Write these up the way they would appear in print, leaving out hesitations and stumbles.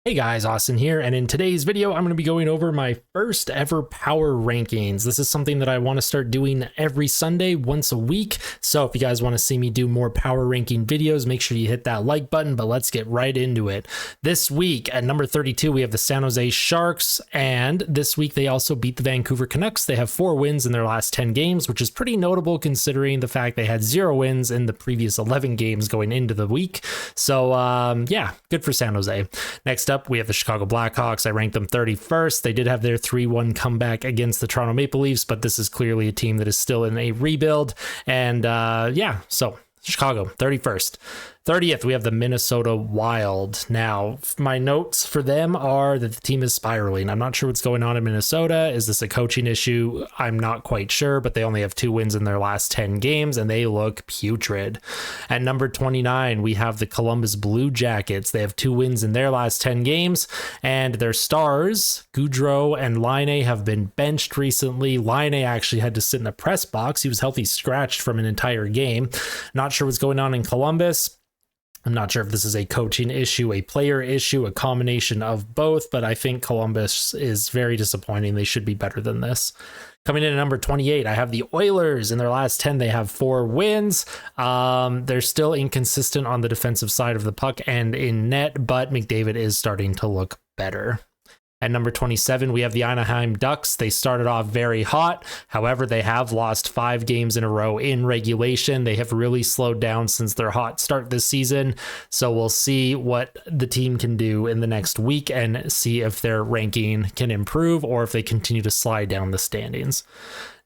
Hey guys, Austin here, and in today's video, I'm going to be going over my first ever power rankings. This is something that I want to start doing every Sunday, once a week. So if you guys want to see me do more power ranking videos, make sure you hit that like button, but let's get right into it. This week at number 32, we have the San Jose Sharks, and this week they also beat the Vancouver Canucks. They have 4 wins in their last 10 games, which is pretty notable considering the fact they had 0 wins in the previous 11 games going into the week. So yeah, good for San Jose. Next up, we have the Chicago Blackhawks. I ranked them 31st. They did have their 3-1 comeback against the Toronto Maple Leafs, but this is clearly a team that is still in a rebuild. And yeah, so Chicago, 31st. 30th, we have the Minnesota Wild. Now, my notes for them are that the team is spiraling. I'm not sure what's going on in Minnesota. Is this a coaching issue? I'm not quite sure, but they only have 2 wins in their last 10 games, and they look putrid. At number 29, we have the Columbus Blue Jackets. They have 2 wins in their last 10 games, and their stars, Gaudreau and Laine, have been benched recently. Laine actually had to sit in a press box. He was healthy scratched from an entire game. Not sure what's going on in Columbus. I'm not sure if this is a coaching issue, a player issue, a combination of both, but I think Columbus is very disappointing. They should be better than this. Coming in at number 28, I have the Oilers. In their last 10, they have 4 wins. They're still inconsistent on the defensive side of the puck and in net, but McDavid is starting to look better. At number 27, we have the Anaheim Ducks. They started off very hot. However, they have lost 5 games in a row in regulation. They have really slowed down since their hot start this season. So we'll see what the team can do in the next week and see if their ranking can improve or if they continue to slide down the standings.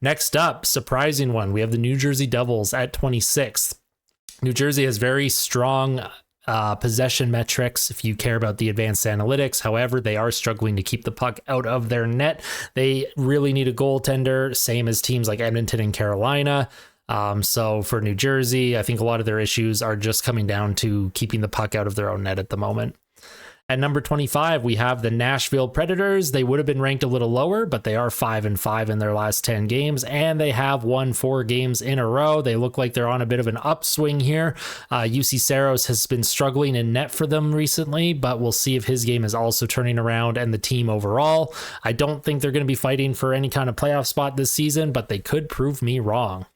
Next up, surprising one, we have the New Jersey Devils at 26th. New Jersey has very strong possession metrics if you care about the advanced analytics. However, they are struggling to keep the puck out of their net. They really need a goaltender, same as teams like Edmonton and Carolina. So for New Jersey, I think a lot of their issues are just coming down to keeping the puck out of their own net at the moment. At number 25, we have the Nashville Predators. They would have been ranked a little lower, but they are 5-5 in their last 10 games, and they have won 4 games in a row. They look like they're on a bit of an upswing here. UC Saros has been struggling in net for them recently, but we'll see if his game is also turning around and the team overall. I don't think they're going to be fighting for any kind of playoff spot this season, but they could prove me wrong.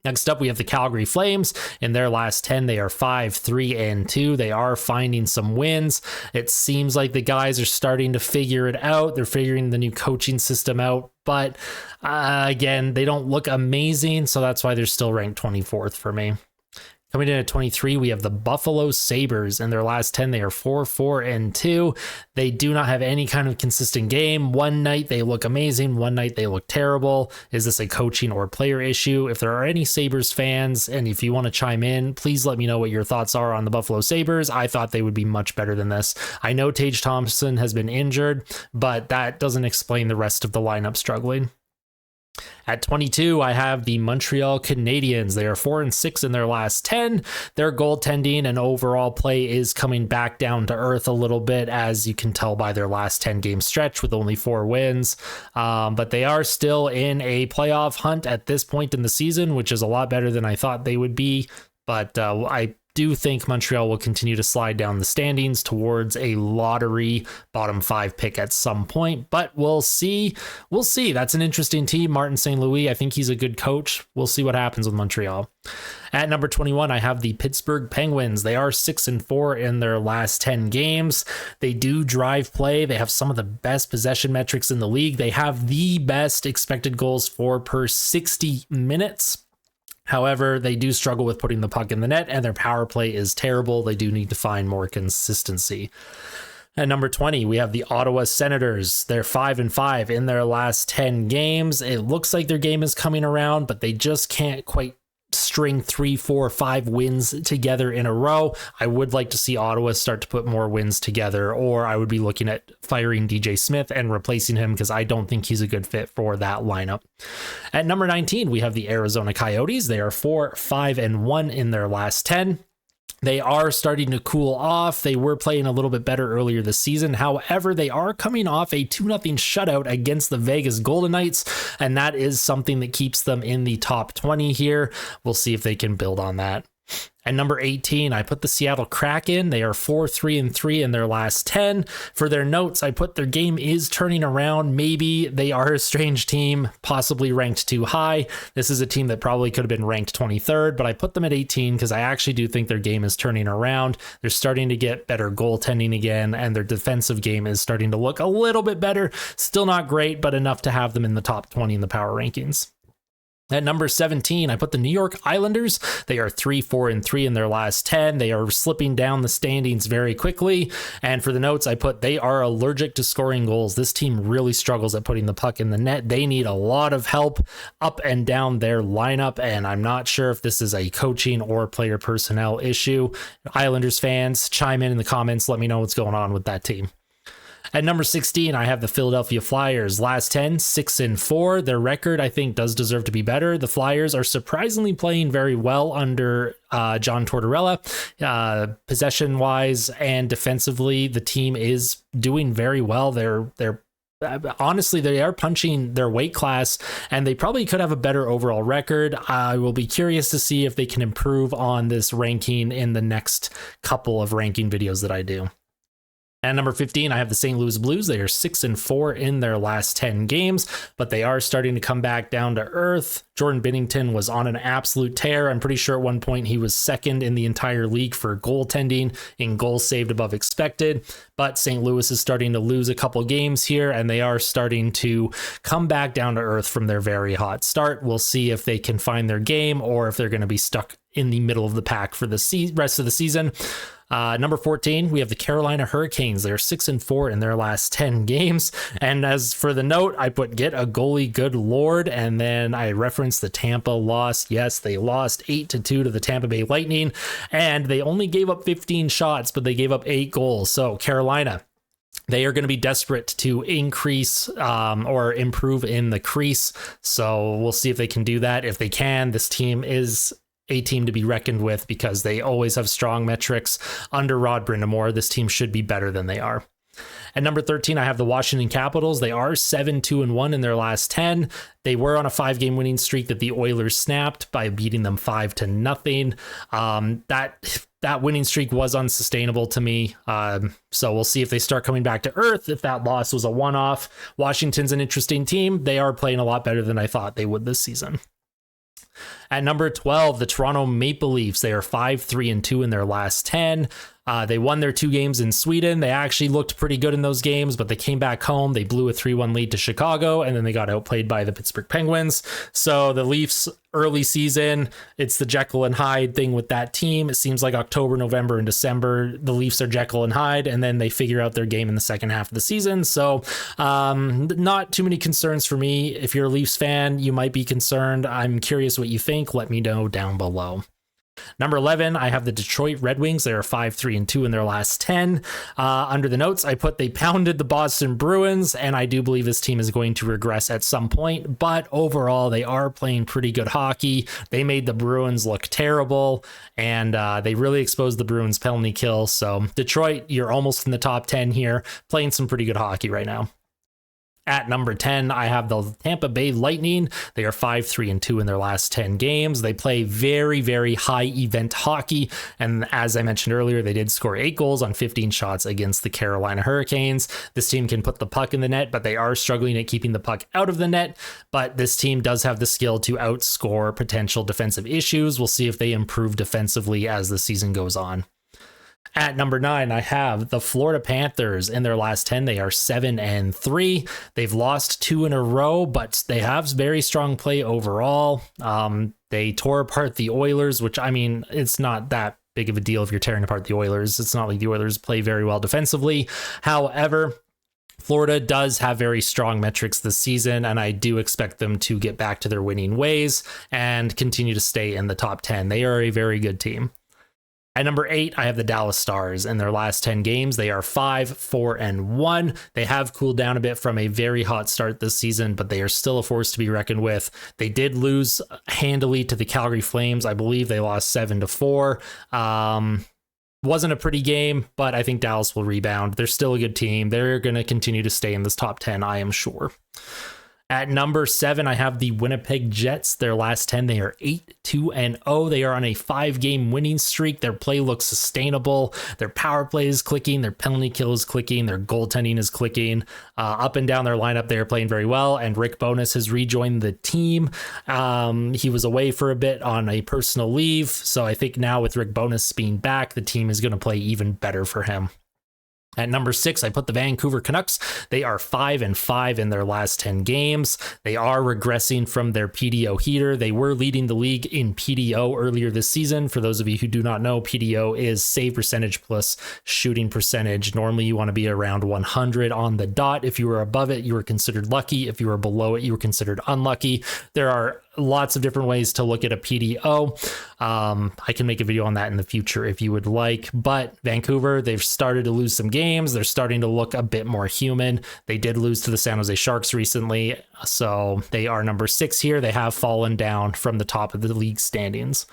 Next up, we have the Calgary Flames. In their last 10, they are 5-3-2. They are finding some wins. It seems like the guys are starting to figure it out. They're figuring the new coaching system out. But again, they don't look amazing, so that's why they're still ranked 24th for me. Coming in at 23, we have the Buffalo Sabres. In their last 10, they are 4-4-2. They do not have any kind of consistent game. One night they look amazing, one night they look terrible. Is this a coaching or player issue? If there are any Sabres fans, and if you want to chime in, please let me know what your thoughts are on the Buffalo Sabres. I thought they would be much better than this. I know Tage Thompson has been injured, but that doesn't explain the rest of the lineup struggling. At 22, I have the Montreal Canadiens. They are 4-6 in their last 10. Their goaltending and overall play is coming back down to earth a little bit, as you can tell by their last 10-game stretch with only 4 wins. But they are still in a playoff hunt at this point in the season, which is a lot better than I thought they would be. But I do think Montreal will continue to slide down the standings towards a lottery bottom 5 pick at some point, but we'll see. That's an interesting team. Martin St. Louis, I think he's a good coach. We'll see what happens with Montreal. At number 21, I have the Pittsburgh Penguins. They are 6-4 in their last 10 games. They do drive play. They have some of the best possession metrics in the league. They have the best expected goals for per 60 minutes. However, they do struggle with putting the puck in the net, and their power play is terrible. They do need to find more consistency. At number 20, we have the Ottawa Senators. They're 5-5 in their last 10 games. It looks like their game is coming around, but they just can't quite string 3, 4, 5 wins together in a row. I would like to see Ottawa start to put more wins together, or I would be looking at firing DJ Smith and replacing him because I don't think he's a good fit for that lineup. At number 19, we have the Arizona Coyotes. They are 4-5-1 in their last 10. They are starting to cool off. They were playing a little bit better earlier this season. However, they are coming off a 2-0 shutout against the Vegas Golden Knights, and that is something that keeps them in the top 20 here. We'll see if they can build on that. At number 18, I put the Seattle Kraken. They are 4-3-3 in their last 10. For their notes, I put their game is turning around. Maybe they are a strange team, possibly ranked too high. This is a team that probably could have been ranked 23rd, but I put them at 18 because I actually do think their game is turning around. They're starting to get better goaltending again, and their defensive game is starting to look a little bit better. Still not great, but enough to have them in the top 20 in the power rankings. At number 17, I put the New York Islanders. They are 3-4-3 in their last 10. They are slipping down the standings very quickly. And for the notes, I put they are allergic to scoring goals. This team really struggles at putting the puck in the net. They need a lot of help up and down their lineup, and I'm not sure if this is a coaching or player personnel issue. Islanders fans, chime in the comments. Let me know what's going on with that team. At number 16, I have the Philadelphia Flyers. Last 10, 6-4. Their record, I think, does deserve to be better. The Flyers are surprisingly playing very well under John Tortorella. Possession-wise and defensively, the team is doing very well. They're honestly, they are punching their weight class, and they probably could have a better overall record. I will be curious to see if they can improve on this ranking in the next couple of ranking videos that I do. At number 15, I have the St. Louis Blues. They are 6-4 in their last 10 games, but they are starting to come back down to earth. Jordan Binnington was on an absolute tear. I'm pretty sure at one point he was second in the entire league for goaltending in goals saved above expected, but St. Louis is starting to lose a couple games here, and they are starting to come back down to earth from their very hot start. We'll see if they can find their game or if they're going to be stuck in the middle of the pack for the rest of the season. Number 14, we have the Carolina Hurricanes. They're 6-4 in their last 10 games. And as for the note, I put get a goalie, good Lord. And then I referenced the Tampa loss. Yes, they lost 8-2 to the Tampa Bay Lightning, and they only gave up 15 shots, but they gave up 8 goals. So Carolina, they are going to be desperate to increase or improve in the crease. So we'll see if they can do that. If they can, this team is a team to be reckoned with because they always have strong metrics under Rod Brind'Amour. This team should be better than they are. At number 13, I have the Washington Capitals. They are 7-2-1 in their last 10. They were on a 5-game winning streak that the Oilers snapped by beating them 5-0. That winning streak was unsustainable to me. So we'll see if they start coming back to earth. If that loss was a one-off, Washington's an interesting team. They are playing a lot better than I thought they would this season. At number 12, the Toronto Maple Leafs. They are 5-3-2 in their last 10. They won their 2 games in Sweden. They actually looked pretty good in those games, but they came back home. They blew a 3-1 lead to Chicago, and then they got outplayed by the Pittsburgh Penguins. So the Leafs early season, it's the Jekyll and Hyde thing with that team. It seems like October, November, and December, the Leafs are Jekyll and Hyde, and then they figure out their game in the second half of the season. So not too many concerns for me. If you're a Leafs fan, you might be concerned. I'm curious what you think. Let me know down below. Number 11, I have the Detroit Red Wings. They are 5-3-2 in their last 10. Under the notes, I put they pounded the Boston Bruins, and I do believe this team is going to regress at some point, but overall, they are playing pretty good hockey. They made the Bruins look terrible, and they really exposed the Bruins penalty kill. So Detroit, you're almost in the top 10 here, playing some pretty good hockey right now. At number 10, I have the Tampa Bay Lightning. They are 5-3-2 in their last 10 games. They play very, very high event hockey. And as I mentioned earlier, they did score 8 goals on 15 shots against the Carolina Hurricanes. This team can put the puck in the net, but they are struggling at keeping the puck out of the net. But this team does have the skill to outscore potential defensive issues. We'll see if they improve defensively as the season goes on. At number 9, I have the Florida Panthers. In their last 10, they are 7-3. They've lost 2 in a row, but they have very strong play overall. They tore apart the Oilers, which, I mean, it's not that big of a deal if you're tearing apart the Oilers. It's not like the Oilers play very well defensively. However, Florida does have very strong metrics this season, and I do expect them to get back to their winning ways and continue to stay in the top 10. They are a very good team. At number 8, I have the Dallas Stars. In their last 10 games, they are 5-4-1. They have cooled down a bit from a very hot start this season, but they are still a force to be reckoned with. They did lose handily to the Calgary Flames. I believe they lost 7-4. Wasn't a pretty game, but I think Dallas will rebound. They're still a good team. They're going to continue to stay in this top 10, I am sure. At number 7, I have the Winnipeg Jets. Their last 10, they are 8-2-0. They are on a 5-game winning streak. Their play looks sustainable. Their power play is clicking. Their penalty kill is clicking. Their goaltending is clicking. Up and down their lineup, they are playing very well. And Rick Bowness has rejoined the team. He was away for a bit on a personal leave. So I think now with Rick Bowness being back, the team is going to play even better for him. At number 6, I put the Vancouver Canucks. They are 5-5 in their last 10 games. They are regressing from their PDO heater. They were leading the league in PDO earlier this season. For those of you who do not know, PDO is save percentage plus shooting percentage. Normally, you want to be around 100 on the dot. If you were above it, you were considered lucky. If you were below it, you were considered unlucky. There are lots of different ways to look at a PDO. I can make a video on that in the future if you would like. But Vancouver, they've started to lose some games. They're starting to look a bit more human. They did lose to the San Jose Sharks recently, so they are number 6 here. They have fallen down from the top of the league standings.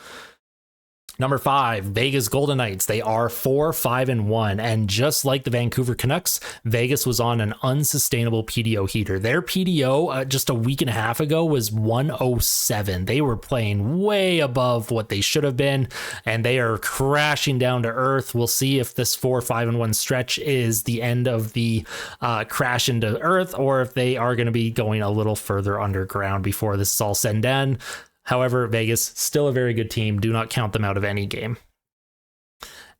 Number 5, Vegas Golden Knights. They are 4-5-1, and just like the Vancouver Canucks, Vegas was on an unsustainable PDO heater. Their PDO just a week and a half ago was 107. They were playing way above what they should have been, and they are crashing down to earth. We'll see if this 4-5-1 stretch is the end of the crash into earth, or if they are going to be going a little further underground before this is all said and done. However, Vegas, still a very good team. Do not count them out of any game.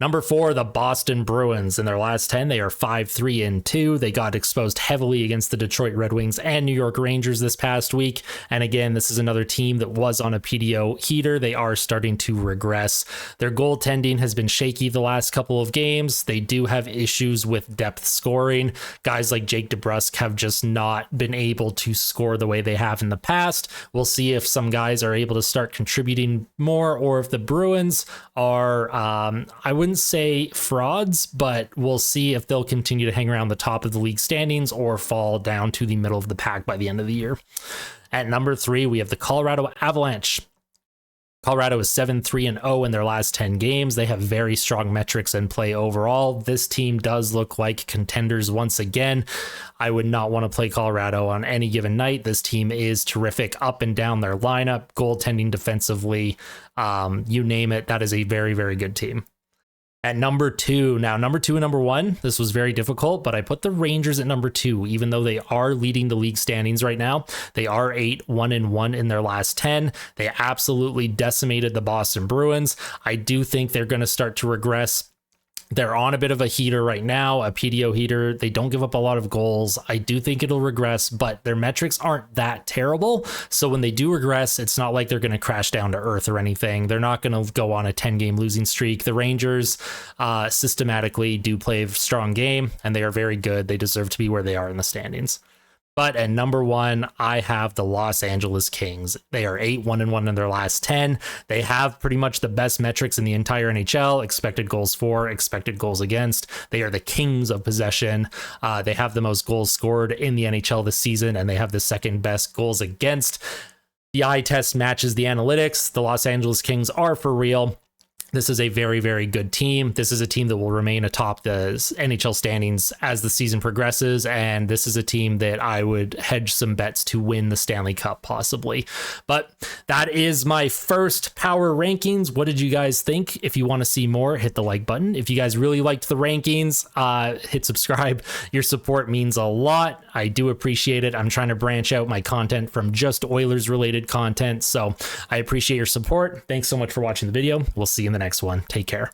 Number 4, the Boston Bruins. In their last 10, they are 5-3-2. They got exposed heavily against the Detroit Red Wings and New York Rangers this past week. And again, this is another team that was on a PDO heater. They are starting to regress. Their goaltending has been shaky the last couple of games. They do have issues with depth scoring. Guys like Jake DeBrusk have just not been able to score the way they have in the past. We'll see if some guys are able to start contributing more, or if the Bruins are, I wouldn't say frauds, but we'll see if they'll continue to hang around the top of the league standings or fall down to the middle of the pack by the end of the year. At number 3, we have the Colorado Avalanche. Colorado is 7-3-0 in their last 10 games. They have very strong metrics and play overall. This team does look like contenders once again. I would not want to play Colorado on any given night. This team is terrific up and down their lineup, goaltending, defensively, you name it. That is a very, very good team. At number 2, now number 2 and number 1, this was very difficult, but I put the Rangers at number 2, even though they are leading the league standings right now. They are 8-1-1 in their last 10. They absolutely decimated the Boston Bruins. I do think they're going to start to regress. They're on a bit of a heater right now, a PDO heater. They don't give up a lot of goals. I do think it'll regress, but their metrics aren't that terrible. So when they do regress, it's not like they're going to crash down to earth or anything. They're not going to go on a 10-game losing streak. The Rangers systematically do play a strong game, and they are very good. They deserve to be where they are in the standings. But at number 1, I have the Los Angeles Kings. They are 8-1-1 in their last 10. They have pretty much the best metrics in the entire NHL, expected goals for, expected goals against. They are the kings of possession. They have the most goals scored in the NHL this season, and they have the second best goals against. The eye test matches the analytics. The Los Angeles Kings are for real. This is a very, very good team. This is a team that will remain atop the NHL standings as the season progresses, and this is a team that I would hedge some bets to win the Stanley Cup, possibly. But that is my first power rankings. What did you guys think? If you want to see more, hit the like button. If you guys really liked the rankings, hit subscribe. Your support means a lot. I do appreciate it. I'm trying to branch out my content from just Oilers-related content, so I appreciate your support. Thanks so much for watching the video. We'll see you in the next one. Take care.